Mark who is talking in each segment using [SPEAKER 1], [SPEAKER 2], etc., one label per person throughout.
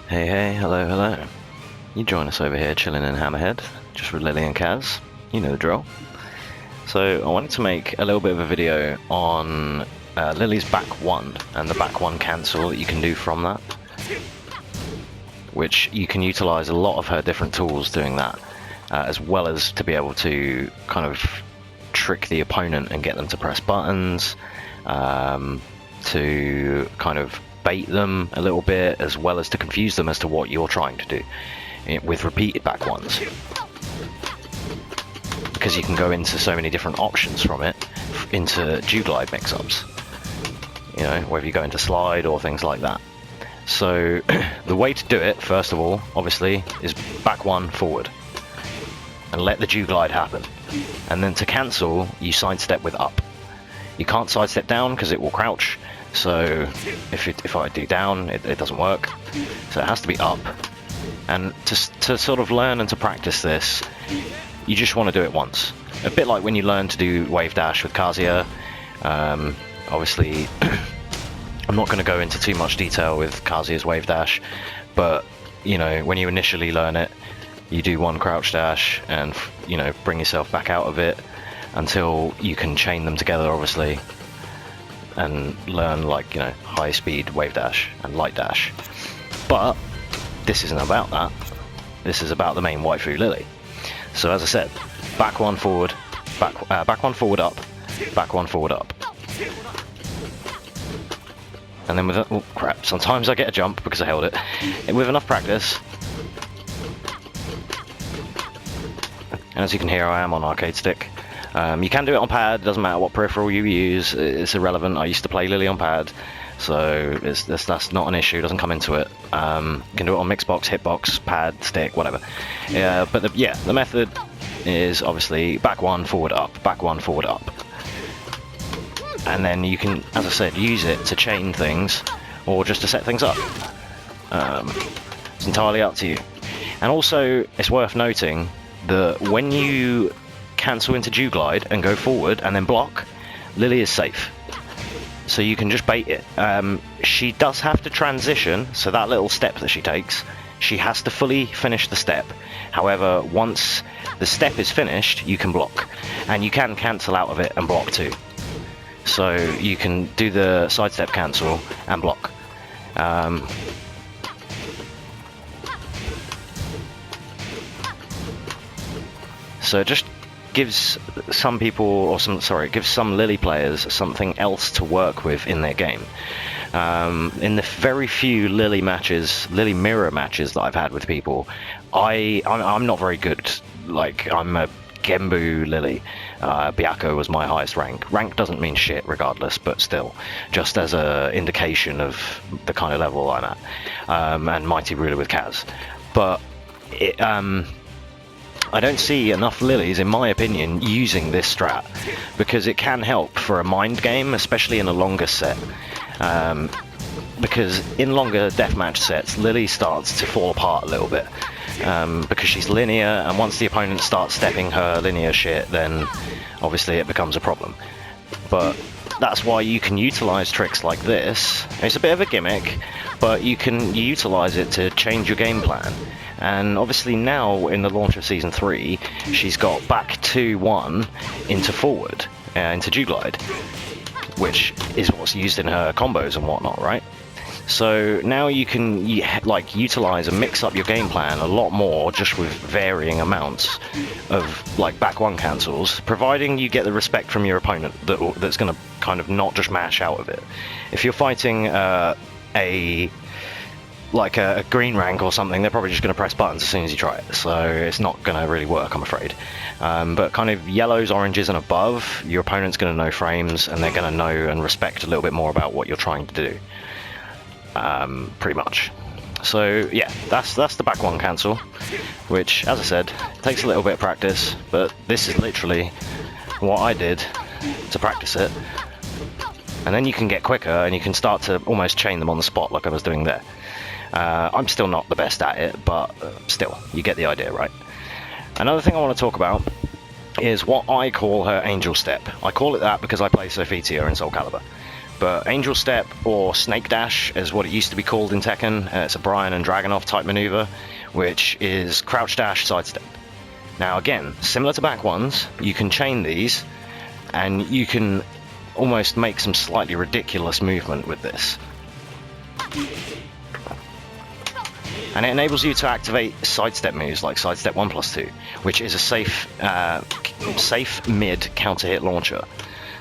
[SPEAKER 1] Hey, hello. You join us over here chilling in Hammerhead, just with Lili and Kaz. You know the drill. So I wanted to make a little bit of a video on Lili's back one and the back one cancel that you can do from that, which you can utilize a lot of her different tools doing that, as well as to be able to kind of trick the opponent and get them to press buttons, to kind of bait them a little bit, as well as to confuse them as to what you're trying to do with repeated back ones, because you can go into so many different options from it into dew glide mix-ups, you know, whether you go into slide or things like that. So the way to do it, first of all, obviously, is back one forward and let the dew glide happen, and then to cancel you sidestep with up. You can't sidestep down because it will crouch, so if I do down, it doesn't work, so it has to be up. And to sort of learn and to practice this, you just want to do it once, a bit like when you learn to do wave dash with Kazuya. Obviously I'm not going to go into too much detail with Kazuya's wave dash, but you know, when you initially learn it, you do one crouch dash and, you know, bring yourself back out of it until you can chain them together, obviously, and learn, like, you know, high speed wave dash and light dash. But this isn't about that. This is about the main waifu Lili. So as I said, back one forward, back one forward up, back one forward up. And then with oh crap, sometimes I get a jump because I held it. And with enough practice, and as you can hear, I am on arcade stick. You can do it on pad, doesn't matter what peripheral you use, it's irrelevant. I used to play Lili on pad, so that's not an issue, doesn't come into it. You can do it on Mixbox, Hitbox, pad, stick, whatever. But the method is obviously back one, forward up, back one, forward up. And then you can, as I said, use it to chain things or just to set things up. It's entirely up to you. And also, it's worth noting that when you cancel into dew glide and go forward and then block, Lili is safe. So you can just bait it. She does have to transition, so that little step that she takes, she has to fully finish the step. However, once the step is finished, you can block. And you can cancel out of it and block too. So you can do the sidestep cancel and block. So it just gives some people, or it gives some Lili players something else to work with in their game. In the very few Lili mirror matches that I've had with people, I'm not very good. Like, I'm a Genbu Lili. Byakko was my highest rank. Rank doesn't mean shit regardless, but still, just as a indication of the kind of level I'm at. And Mighty Ruler with Kaz. But I don't see enough Lilis, in my opinion, using this strat, because it can help for a mind game, especially in a longer set. Because in longer deathmatch sets, Lili starts to fall apart a little bit, because she's linear, and once the opponent starts stepping her linear shit, then obviously it becomes a problem. But that's why you can utilize tricks like this. It's a bit of a gimmick, but you can utilize it to change your game plan. And obviously now, in the launch of Season 3, she's got back 2-1 into forward, into dew glide, which is what's used in her combos and whatnot, right? So now you can utilize and mix up your game plan a lot more, just with varying amounts of like back one cancels, providing you get the respect from your opponent that's going to kind of not just mash out of it. If you're fighting a green rank or something, they're probably just going to press buttons as soon as you try it, so it's not going to really work, I'm afraid. But kind of yellows, oranges and above, your opponent's going to know frames, and they're going to know and respect a little bit more about what you're trying to do. Pretty much. So yeah, that's the back one cancel, which, as I said, takes a little bit of practice, but this is literally what I did to practice it. And then you can get quicker and you can start to almost chain them on the spot like I was doing there. I'm still not the best at it, but still, you get the idea, right? Another thing I want to talk about is what I call her angel step. I call it that because I play Sophitia in Soul Calibur. But Angel Step, or Snake Dash, is what it used to be called in Tekken. It's a Brian and Dragunov type maneuver, which is crouch dash, sidestep. Now again, similar to back ones, you can chain these, and you can almost make some slightly ridiculous movement with this. And it enables you to activate sidestep moves like sidestep 1+2, which is a safe mid counter hit launcher.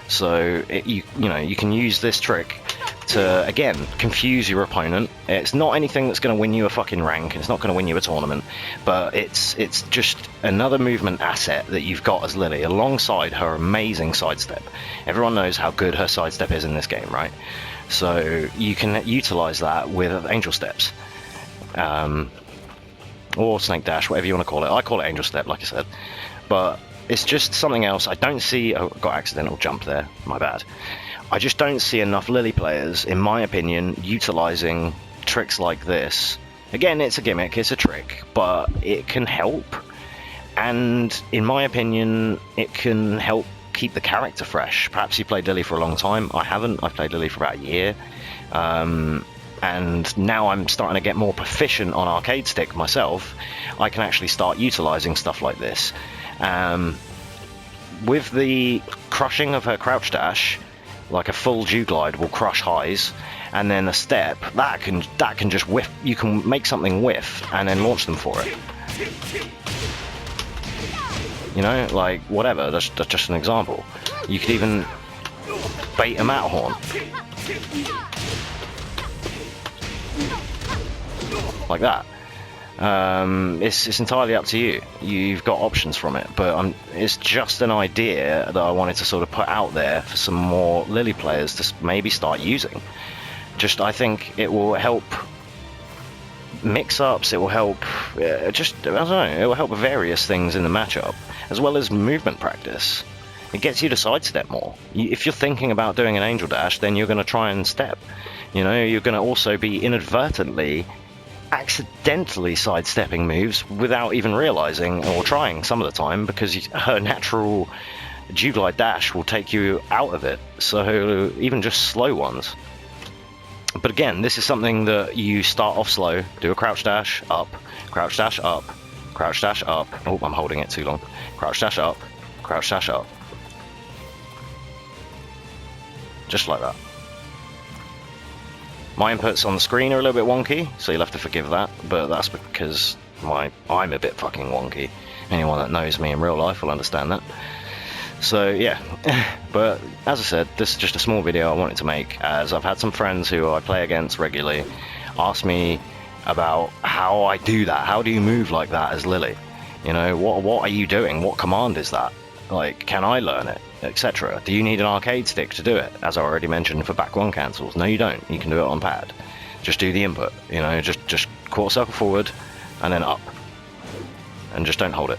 [SPEAKER 1] So you can use this trick to, again, confuse your opponent. It's not anything that's going to win you a fucking rank. It's not going to win you a tournament, but it's just another movement asset that you've got as Lili alongside her amazing sidestep. Everyone knows how good her sidestep is in this game, right? So you can utilize that with Angel Steps. Or Snake Dash, whatever you want to call it. I call it Angel Step, like I said. But it's just something else. I don't see... Oh, got accidental jump there. My bad. I just don't see enough Lili players, in my opinion, utilizing tricks like this. Again, it's a gimmick, it's a trick, but it can help. And in my opinion, it can help keep the character fresh. Perhaps you played Lili for a long time. I haven't. I've played Lili for about a year. And now I'm starting to get more proficient on arcade stick myself. I can actually start utilizing stuff like this. With the crushing of her crouch dash, like a full dew glide will crush highs, and then a step that can just whiff. You can make something whiff and then launch them for it. You know, like whatever. That's just an example. You could even bait a Matterhorn. Like that. It's entirely up to you. You've got options from it, but it's just an idea that I wanted to sort of put out there for some more Lili players to maybe start using. I think it will help mix-ups, it will help, I don't know, it will help various things in the matchup, as well as movement practice. It gets you to sidestep more. If you're thinking about doing an Angel Dash, then you're going to try and step. You know, you're going to also be inadvertently accidentally sidestepping moves without even realizing, or trying some of the time, because her natural dew glide dash will take you out of it, so even just slow ones. But again, this is something that you start off slow, do a crouch dash up, crouch dash up, crouch dash up. Oh, I'm holding it too long. Crouch dash up, crouch dash up, just like that. My inputs on the screen are a little bit wonky, so you'll have to forgive that, but that's because I'm a bit fucking wonky. Anyone that knows me in real life will understand that. So yeah, but as I said, this is just a small video I wanted to make, as I've had some friends who I play against regularly ask me about how I do that. How do you move like that as Lili? You know, what are you doing? What command is that? Like, can I learn it? Etc. Do you need an arcade stick to do it? As I already mentioned for back one cancels. No, you don't. You can do it on pad. Just do the input. You know, just quarter circle forward and then up, and just don't hold it.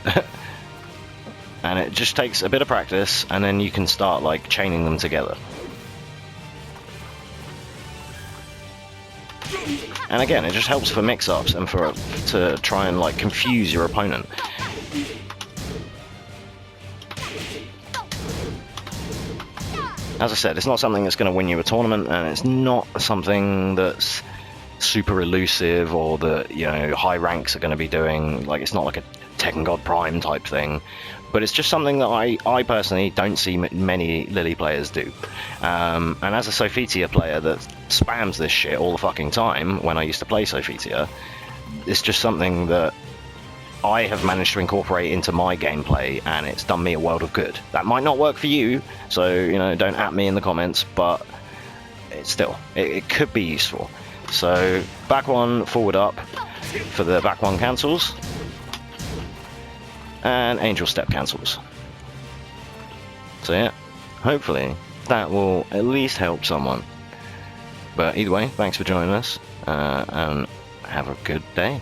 [SPEAKER 1] And it just takes a bit of practice, and then you can start like chaining them together. And again, it just helps for mix-ups and to try and like confuse your opponent. As I said, it's not something that's going to win you a tournament, and it's not something that's super elusive or that, you know, high ranks are going to be doing. Like, it's not like a Tekken God Prime type thing, but it's just something that I personally don't see many Lili players do. And as a Sophitia player that spams this shit all the fucking time when I used to play Sophitia, it's just something that I have managed to incorporate into my gameplay, and it's done me a world of good. That might not work for you, so, you know, don't at me in the comments, but it could be useful. So back one, forward up for the back one cancels, and Angel Step cancels. So yeah, hopefully that will at least help someone. But either way, thanks for joining us, and have a good day.